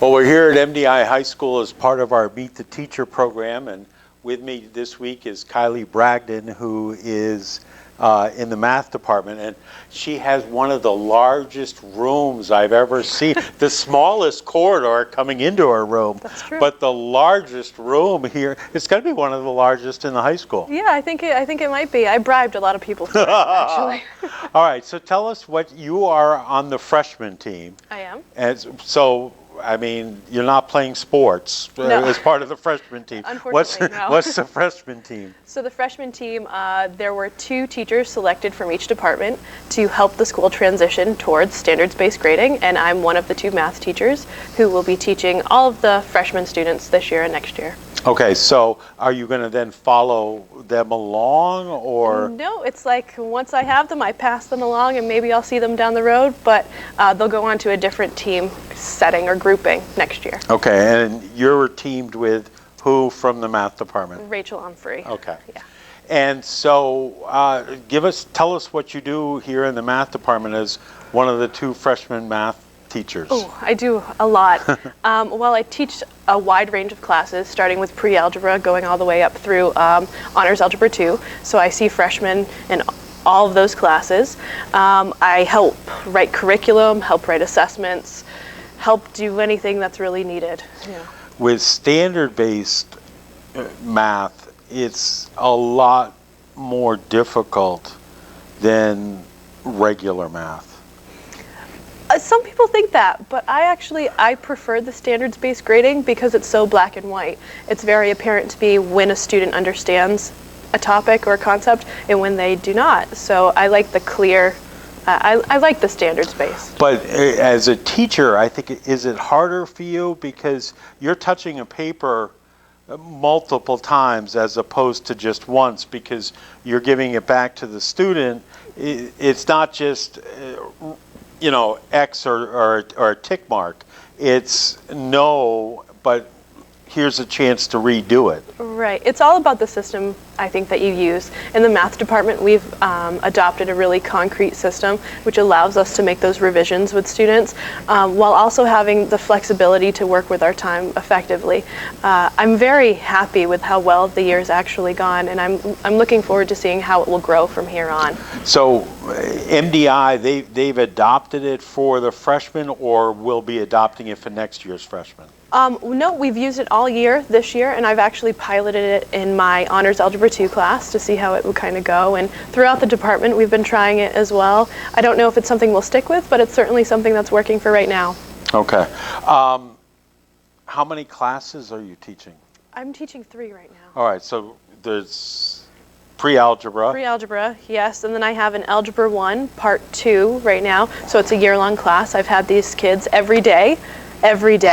Well, we're here at MDI High School as part of our Meet the Teacher program, and with me this week is Kylie Bragdon, who is in the math department, and she has one of the largest rooms I've ever seen. The smallest corridor coming into her room, That's true. But the largest room here. It's got to be one of the largest in the high school. Yeah, I think it might be. I bribed a lot of people for it, actually. All right, so tell us what you are on the freshman team. I am. And so, I mean, you're not playing sports as part of the freshman team. Unfortunately, no. What's the freshman team? So the freshman team, there were 2 teachers selected from each department to help the school transition towards standards-based grading, and I'm one of the 2 math teachers who will be teaching all of the freshman students this year and next year. Okay, so are you going to then follow them along, or? No, it's like once I have them, I pass them along, and maybe I'll see them down the road, but they'll go on to a different team setting or grouping next year. Okay, and you're teamed with who from the math department? Rachel Humphrey. Okay. Yeah. And so tell us what you do here in the math department as one of the 2 freshman math teachers. Oh, I do a lot. Well, I teach a wide range of classes, starting with pre-algebra, going all the way up through Honors Algebra 2. So I see freshmen in all of those classes. I help write curriculum, help write assessments, help do anything that's really needed. Yeah. With standard-based math, it's a lot more difficult than regular math. Some people think that, but I prefer the standards-based grading because it's so black and white. It's very apparent to me when a student understands a topic or a concept and when they do not. So I like the clear, I like the standards-based. But as a teacher, I think, is it harder for you because you're touching a paper multiple times as opposed to just once, because you're giving it back to the student? It's not just X or a tick mark. It's no, but here's a chance to redo it. Right. It's all about the system, I think, that you use. In the math department, we've adopted a really concrete system which allows us to make those revisions with students while also having the flexibility to work with our time effectively. I'm very happy with how well the year's actually gone, and I'm looking forward to seeing how it will grow from here on. So MDI, they've adopted it for the freshmen, or will be adopting it for next year's freshmen? No, we've used it all year this year, and I've actually piloted it in my Honors Algebra 2 class to see how it would kind of go. And throughout the department, we've been trying it as well. I don't know if it's something we'll stick with, but it's certainly something that's working for right now. Okay. How many classes are you teaching? I'm teaching 3 right now. All right, so there's pre-algebra. Pre-algebra, yes, and then I have an Algebra 1, Part 2 right now. So it's a year-long class. I've had these kids every day for every a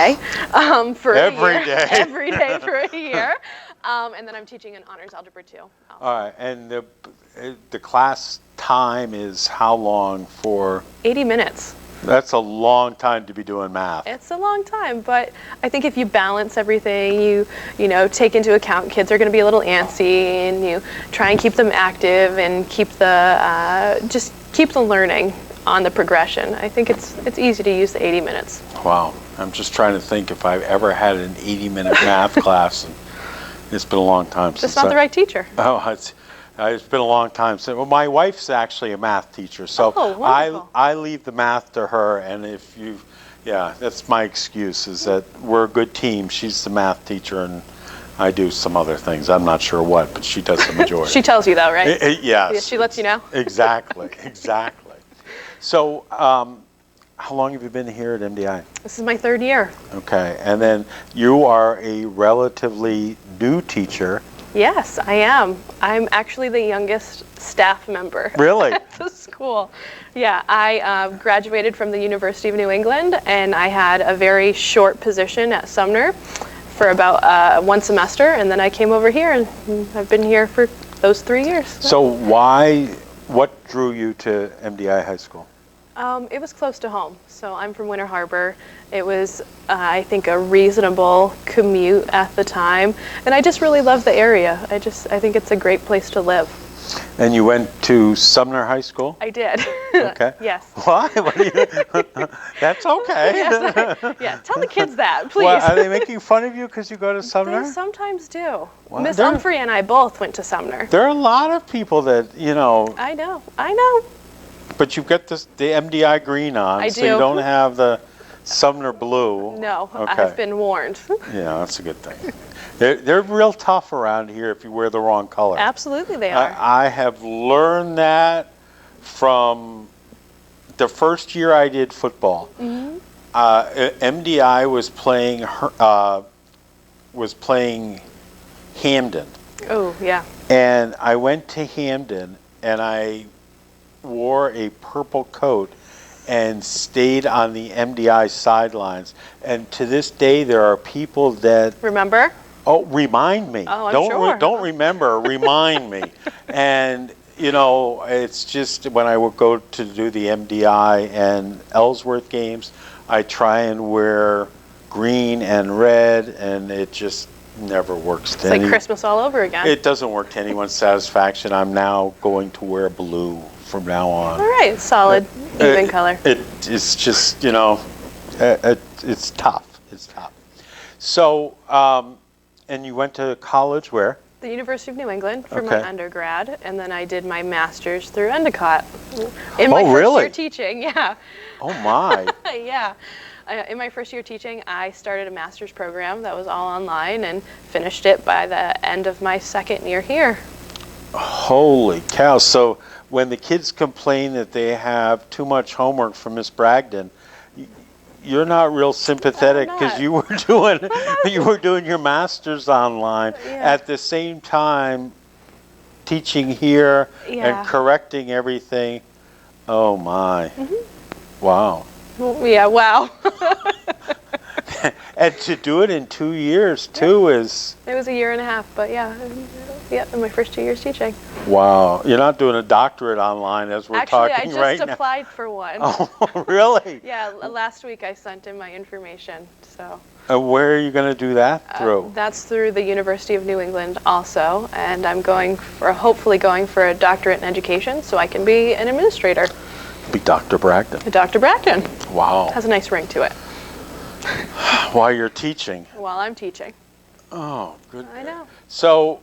year. Every day for a year. And then I'm teaching an Honors Algebra 2. All right, and the class time is how long for? 80 minutes. That's a long time to be doing math. It's a long time, but I think if you balance everything, you take into account kids are going to be a little antsy, and you try and keep them active and keep just keep the learning on the progression. I think it's easy to use the 80 minutes. Wow. I'm just trying to think if I've ever had an 80-minute math class, and it's been a long time since. Just not the right teacher. Oh, it's been a long time since. Well, my wife's actually a math teacher, so I leave the math to her, and that's my excuse, is that we're a good team. She's the math teacher, and I do some other things. I'm not sure what, but she does the majority. She tells you though, right? Yes. She lets you know? Exactly. So, how long have you been here at MDI? This is my 3rd year. Okay, and then you are a relatively new teacher. Yes, I am. I'm actually the youngest staff member. Really? At the school. Yeah, I graduated from the University of New England, and I had a very short position at Sumner for about 1 semester, and then I came over here, and I've been here for those 3 years. So what drew you to MDI High School? It was close to home. So I'm from Winter Harbour. It was, I think, a reasonable commute at the time. And I just really love the area. I think it's a great place to live. And you went to Sumner High School? I did. Okay. Yes. Why? What do you, that's okay. Yes, yeah, tell the kids that, please. Well, are they making fun of you because you go to Sumner? They sometimes do. Well, Miss there- Humphrey and I both went to Sumner. There are a lot of people that, I know. but you've got this, the MDI green on, I so do. you don't have the Sumner blue. No, Okay. I've been warned. Yeah, that's a good thing. They're real tough around here if you wear the wrong color. Absolutely they are. I have learned that from the first year I did football. Mm-hmm. MDI was playing Hamden, Oh, yeah. and I went to Hamden and I wore a purple coat and stayed on the MDI sidelines. And to this day, there are people that Remember? remind me. Oh, I'm don't sure. don't remember. Remind me. And it's just when I would go to do the MDI and Ellsworth games, I try and wear green and red, and it just never works. It's like Christmas all over again. It doesn't work to anyone's satisfaction. I'm now going to wear blue from now on. All right, solid, even color. It's just, it's tough. It's tough. So, and you went to college where? The University of New England for Okay. my undergrad, and then I did my master's through Endicott. In my first really? year teaching, yeah. Oh, my. Yeah. In my first year teaching, I started a master's program that was all online and finished it by the end of my second year here. Holy cow. So when the kids complain that they have too much homework from Miss Bragdon, you're not real sympathetic I'm because not. you were doing your master's online Yeah. at the same time teaching here Yeah. and correcting everything. Oh my. Wow. Yeah, wow. And to do it in 2 years too is It was a year and a half, but yeah, in my first 2 years teaching. wow. You're not doing a doctorate online as we're Actually, I talking just right now. applied for one. Oh, really? Yeah, last week I sent in my information, so. Where are you going to do that through? That's through the University of New England also, and I'm hopefully going for a doctorate in education so I can be an administrator. Be Dr. Bragdon. Dr. Bragdon. Wow. Has a nice ring to it While you're teaching. while I'm teaching. Oh, good. I know. So,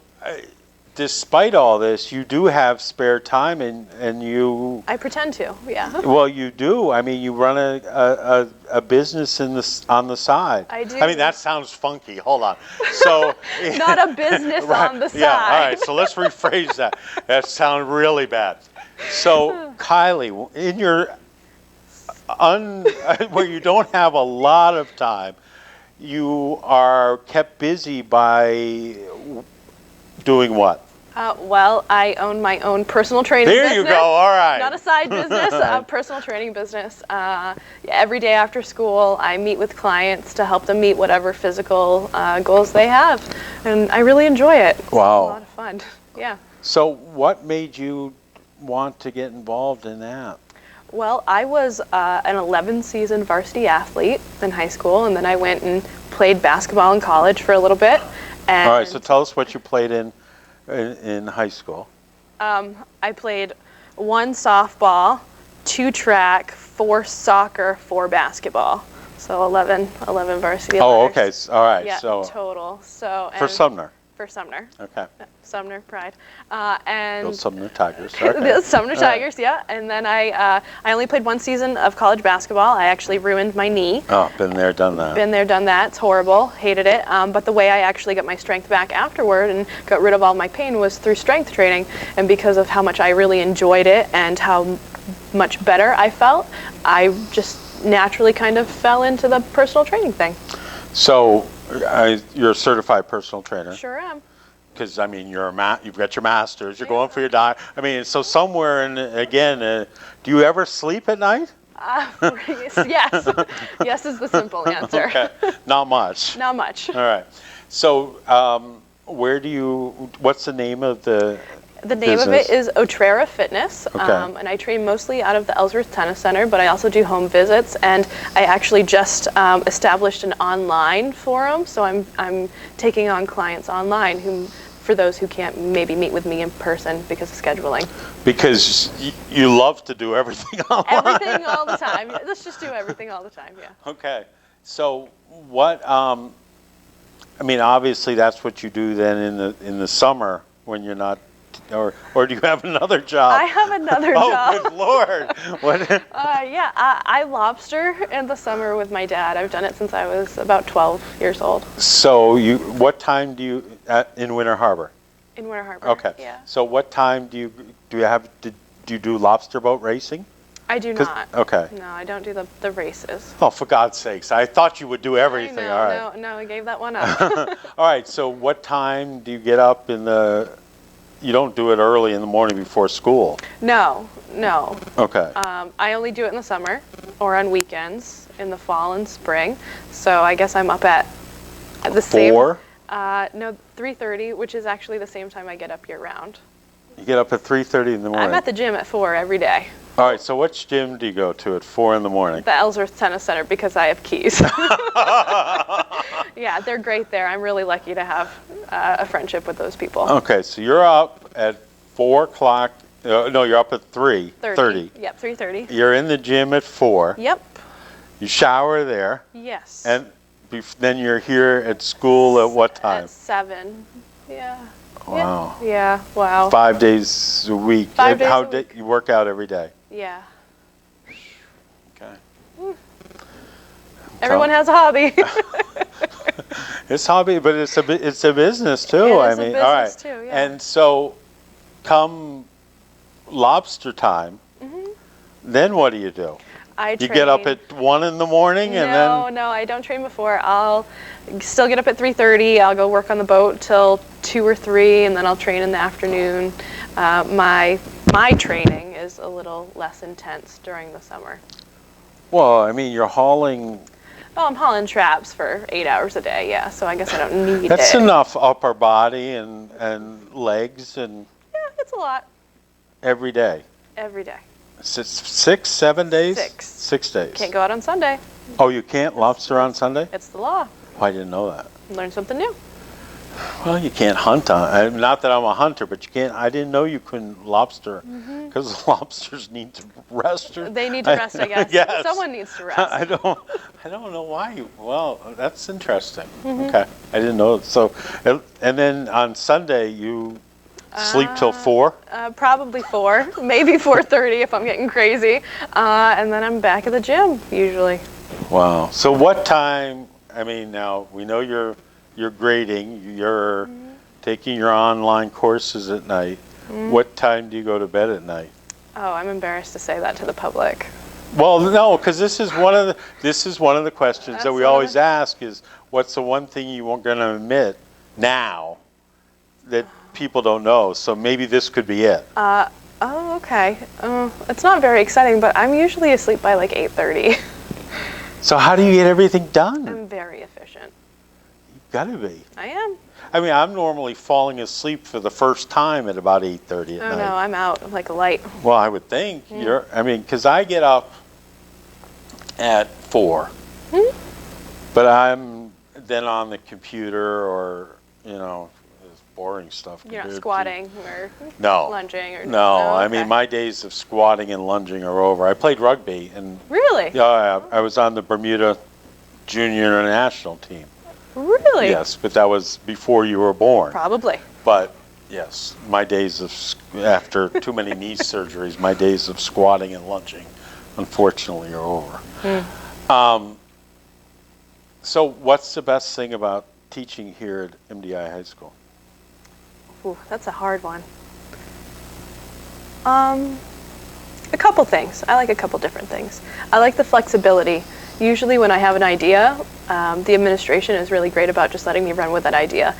despite all this, you do have spare time, and you. I pretend to, yeah. Well, you do. I mean, you run a business on the side. I do. I mean, that sounds funky. Hold on. So. Not a business Right, on the side. Yeah. All right. So let's rephrase that. That sounds really bad. So, Kylie, in your where you don't have a lot of time, you are kept busy by doing what? Well, I own my own personal training There business. you go. All right. Not a side business, a personal training business. Every day after school, I meet with clients to help them meet whatever physical goals they have. And I really enjoy it. It's Wow. a lot of fun. Yeah. So, what made you want to get involved in that? Well, I was an 11-season varsity athlete in high school, and then I went and played basketball in college for a little bit. And All right. So, tell us what you played in high school. I played 1 softball, 2 track, 4 soccer, 4 basketball. So 11 varsity Oh, letters. okay. All right. Yeah, So total. So for Sumner. For Sumner. Okay. Sumner Pride. And Those Sumner Tigers. the Okay. Sumner Tigers, yeah. And then I only played 1 season of college basketball. I actually ruined my knee. Oh, been there, done that. Been there, done that. It's horrible. Hated it. But the way I actually got my strength back afterward and got rid of all my pain was through strength training. And because of how much I really enjoyed it and how much better I felt, I just naturally kind of fell into the personal training thing. So, you're a certified personal trainer. Sure am. Because I mean, you've got your master's. You're going for your doc. I mean, so somewhere, and again, do you ever sleep at night? Yes. Yes is the simple answer. Okay, not much. Not much. All right. So, what's the name of the? The name of it is Otrera Fitness, Okay. and I train mostly out of the Ellsworth Tennis Center, but I also do home visits, and I actually just established an online forum, so I'm taking on clients online who for those who can't maybe meet with me in person because of scheduling. Because you love to do everything online. Everything all the time. Let's just do everything all the time, yeah. Okay. So what, I mean, obviously that's what you do then in the summer when you're not, or do you have another job? I have another Oh, job. good Lord. What? Yeah, I lobster in the summer with my dad. I've done it since I was about 12 years old. So what time do you, in Winter Harbor? In Winter Harbor. Okay. Yeah. So what time do you do lobster boat racing? I do not. Okay. No, I don't do the races. Oh, for God's sakes. I thought you would do everything. I know, All right. no, I gave that one up. All right. So what time do you get up you don't do it early in the morning before school? No. Okay. I only do it in the summer or on weekends in the fall and spring. So I guess I'm up at the same. 4? No, 3:30, which is actually the same time I get up year round. You get up at 3:30 in the morning? I'm at the gym at 4 every day. All right, so which gym do you go to at 4 in the morning? The Ellsworth Tennis Center, because I have keys. Yeah, they're great there. I'm really lucky to have a friendship with those people. Okay, so you're up at 4 o'clock. No, you're up at 3:30. Yep, 3:30. You're in the gym at 4. Yep. You shower there. Yes. And then you're here at school at what time? At 7. Yeah. Wow. Yeah, wow. 5 days a week. 5 days a week. You work out every day? Yeah. Okay. Everyone has a hobby. It's hobby, but it's a business too. It is I a mean, business all right. too, yeah. And so, come lobster time, then what do you do? I You train. get up at 1 in the morning and then. No, I don't train before. I'll still get up at 3:30. I'll go work on the boat till 2 or 3, and then I'll train in the afternoon. My training is a little less intense during the summer. Well, I mean, you're hauling. Oh, I'm hauling traps for 8 hours a day, yeah, so I guess I don't need That's it. enough upper body and legs and Yeah, it's a lot. every day. Every day. 6, 7 days? 6. 6 days. Can't go out on Sunday. Oh, you can't lobster on Sunday? It's the law. Oh, I didn't know that. Learn something new. Well, you can't hunt on. Not that I'm a hunter, but you can't. I didn't know you couldn't lobster because lobsters need to rest. They need to rest, I guess. Yes. Someone needs to rest. I don't know why you. Well, that's interesting. Okay, I didn't know. So, and then on Sunday you sleep till 4. Probably 4, maybe 4:30 if I'm getting crazy, and then I'm back at the gym usually. Wow. So what time? I mean, now we know you're grading. You're taking your online courses at night. What time do you go to bed at night? Oh, I'm embarrassed to say that to the public. Well, no, because this is one of the questions that That's we one of always the- ask is, what's the one thing you weren't going to admit now that people don't know? So maybe this could be it. Oh, okay. It's not very exciting, but I'm usually asleep by like 8:30. So how do you get everything done? I'm very efficient. You've got to be. I am. I mean, I'm normally falling asleep for the first time at about 8:30 at Oh night. no, I'm out like a light. Well, I would think because I get up at 4, but I'm then on the computer or it's boring stuff. You're not compared to- squatting or No. lunging or No, Oh, I okay. mean my days of squatting and lunging are over. I played rugby and Really? I was on the Bermuda Junior International team. Really? Yes, but that was before you were born. Probably. But yes, my days of after too many knee surgeries, my days of squatting and lunging, unfortunately, are over. So, what's the best thing about teaching here at MDI High School? Ooh, that's a hard one. A couple things. I like a couple different things. I like the flexibility. Usually when I have an idea, the administration is really great about just letting me run with that idea,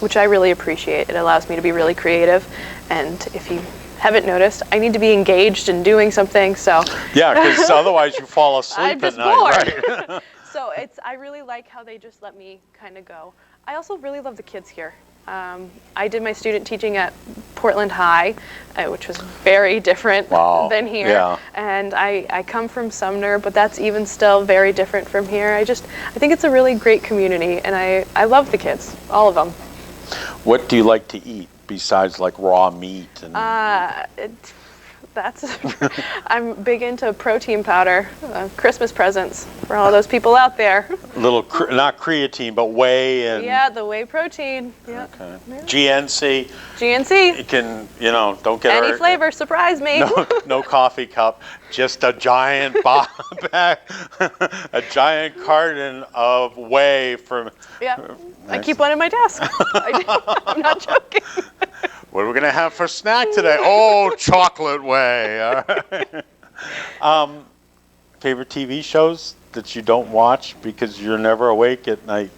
which I really appreciate. It allows me to be really creative, and if you haven't noticed, I need to be engaged in doing something, so. Yeah, because otherwise you fall asleep I'm just at night, bored. right? So I really like how they just let me kind of go. I also really love the kids here. I did my student teaching at Portland High, which was very different Wow. than here. Yeah. And I come from Sumner, but that's even still very different from here. I think it's a really great community, and I love the kids, all of them. What do you like to eat besides like raw meat? And I'm big into protein powder, Christmas presents for all those people out there. Not creatine, but whey and... Yeah, the whey protein. Yeah. Okay. Yeah. GNC. GNC. You can, don't get... Any flavor, surprise me. No coffee cup, just a giant bag, a giant carton of whey from... Yeah, Nice. I keep one in my desk. I'm not joking. What are we going to have for snack today? Oh, chocolate whey. All right. Favorite TV shows that you don't watch because you're never awake at night?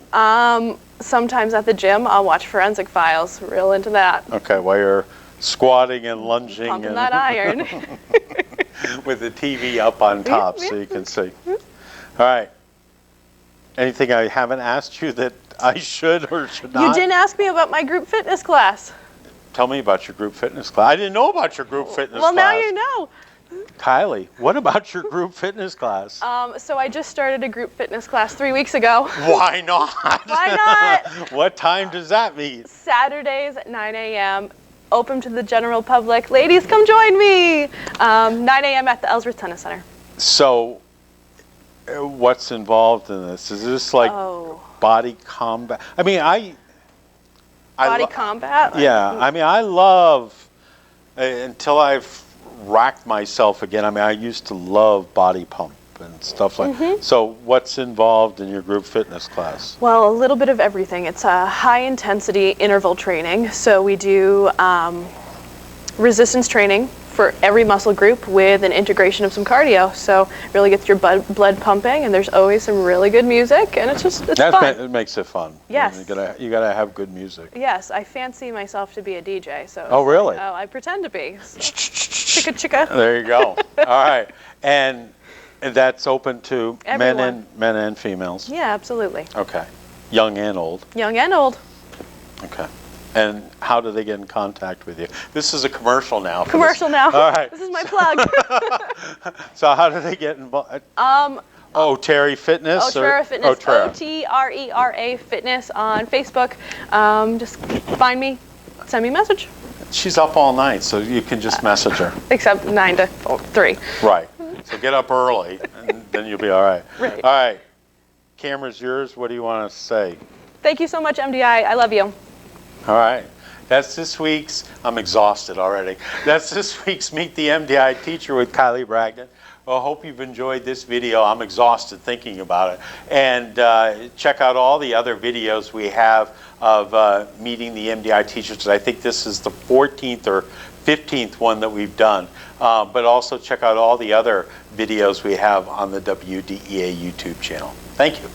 Sometimes at the gym, I'll watch Forensic Files. Real into that. Okay, while you're squatting and lunging. Pumping that iron. With the TV up on top so you can see. All right. Anything I haven't asked you that I should or should not? You didn't ask me about my group fitness class. Tell me about your group fitness class. I didn't know about your group fitness class. Well, now you know. Kylie, what about your group fitness class? So I just started a group fitness class 3 weeks ago. Why not? Why not? What time does that meet? Saturdays at 9 a.m. Open to the general public. Ladies, come join me. 9 a.m. at the Ellsworth Tennis Center. So, what's involved in this? Is this like body combat? I mean, Body combat? Yeah, I mean, I love, until I've racked myself again, I mean, I used to love body pump and stuff like that. So what's involved in your group fitness class? Well, a little bit of everything. It's a high intensity interval training. So we do resistance training for every muscle group with an integration of some cardio. So really gets your blood pumping, and there's always some really good music, and it's fun. It makes it fun. Yes. You gotta have good music. Yes, I fancy myself to be a DJ. So. Oh, really? I pretend to be. So. Chicka chicka. There you go. All right, and that's open to everyone. men and females. Yeah, absolutely. Okay, young and old. Young and old. Okay. And how do they get in contact with you? This is a commercial now. Commercial now. All right. This is my plug. So how do they get involved? Terry Fitness? Otrera Fitness. Otrera Fitness on Facebook. Just find me, send me a message. She's up all night, so you can just message her. Except 9 to 3. Right. So get up early, and then you'll be all right. Right. All right. Camera's yours. What do you want to say? Thank you so much, MDI. I love you. All right. That's this week's, I'm exhausted already. That's this week's Meet the MDI Teacher with Kylie Bragdon. Well, I hope you've enjoyed this video. I'm exhausted thinking about it. And check out all the other videos we have of meeting the MDI teachers. I think this is the 14th or 15th one that we've done. But also check out all the other videos we have on the WDEA YouTube channel. Thank you.